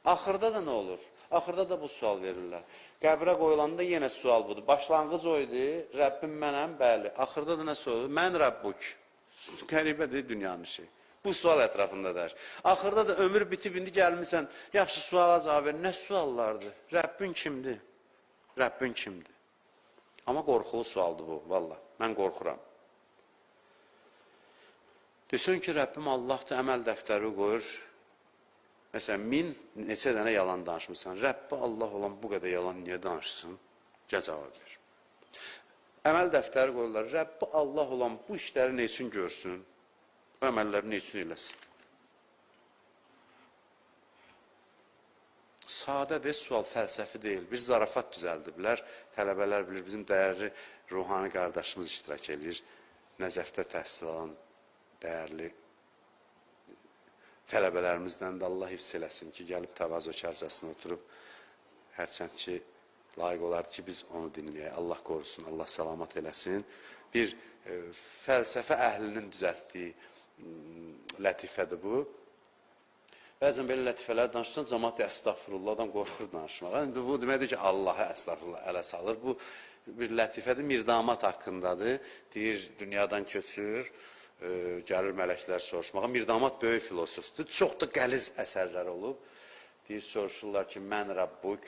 Axırda da nə olur? Axırda da bu sual verirlər. Qəbrə qoyulanda yenə sual budur. Başlanğıc o idi, Rəbbim mənəm, bəli. Axırda da nə sual? Mən Rəbbuk. Qəribədir dünyanın işi. Bu sual ətrafındadır. Axırda da ömür bitib, indi gəlmirsən, yaxşı suala cavab ver. Nə suallardır? Rəbbin kimdir? Rəbbin kimdir? Amma qorxulu sualdır bu, valla. Mən qorxuram. Desən ki, Rəbbim Allahdır, əməl dəftəri qoyur. Məsələn, neçə dənə yalan danışmışsan. Rəbbi Allah olan bu qədər yalan niyə danışsın? Gəl cavab ver. Əməl dəftəri qoyurlar. Rəbbi Allah olan bu işləri nə üçün görsün? Bu əməlləri nə üçün eləsin? Sadədir, sual fəlsəfi deyil. Bir zarafat düzəldiblər. Tələbələr bilir, bizim dəyərli ruhani qardaşımız iştirak edir. Nəcəfdə təhsil alan dəyərli tələbələrimizdən də Allah hifz eləsin ki, gəlib təvazökarcasına oturub, hərçənd ki, layiq olardı ki, biz onu dinləyək. Allah qorusun, Allah salamat eləsin. Bir fəlsəfə əhlinin düzəltdiyi lətifədir bu. Bəzən belə lətifələr danışsan, cəmaat əstəğfurullah, adam qorxur danışmağa. İndi bu deməkdir ki, Allahı əstəğfurullah ələ salır. Bu bir lətifədir, Mirdamat haqqındadır. Deyir, dünyadan köçür, gəlir mələklər soruşmağa. Mirdamat böyük filosofdur. Çox da qəliz əsərlər olub. Deyir, soruşurlar ki, mən Rəbbuk.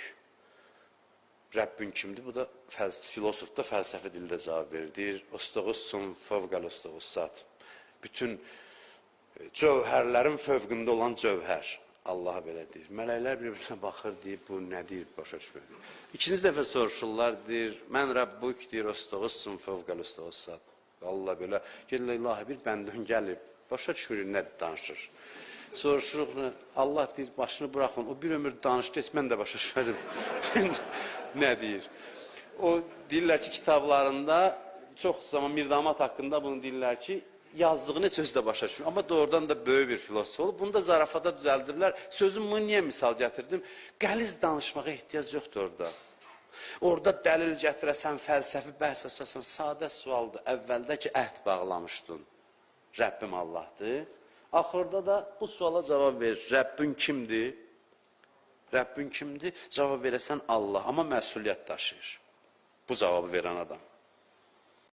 Rəbbin kimdir? Bu da filosof da fəlsəfi dildə cavab verir. Deyir, Ostoğussun fövqəl Ostoğussat. Bütün cövhərlərin fövqündə olan cövhər. Allaha belə deyir. Mələklər bir-birinə baxır, deyir, bu nə deyir, başa düşmür. İkinci dəfə soruşurlar, deyir, mən Rəbbuk, deyir, Ostoğussun fövqəl Ostoğussat. Allah belə, gəlirlər, ilahi bir bəndən gəlib, başa düşmür, nə danışır. Soruşuruq, Allah deyir, başını buraxın, o bir ömür danışdı, mən də başa düşmədim. Nə deyir? O deyirlər ki, kitablarında, çox zaman Mirdamat haqqında bunu deyirlər ki, yazdığını heç özü də başa düşmür. Amma doğrudan da böyük bir filosof olub. Bunu da zarafata düzəldirlər. Sözümü niyə misal gətirdim? Qəliz danışmağa ehtiyac yoxdur orada. Orada dəlil gətirəsən, fəlsəfi bəhs açasan, sadə sualdır. Əvvəldə ki, əhd bağlamışdın. Rəbbim Allahdır. Axırda da bu suala cavab verir. Rəbbin kimdir? Rəbbin kimdir? Cavab verəsən Allah. Amma məsuliyyət daşıyır. Bu cavabı verən adam.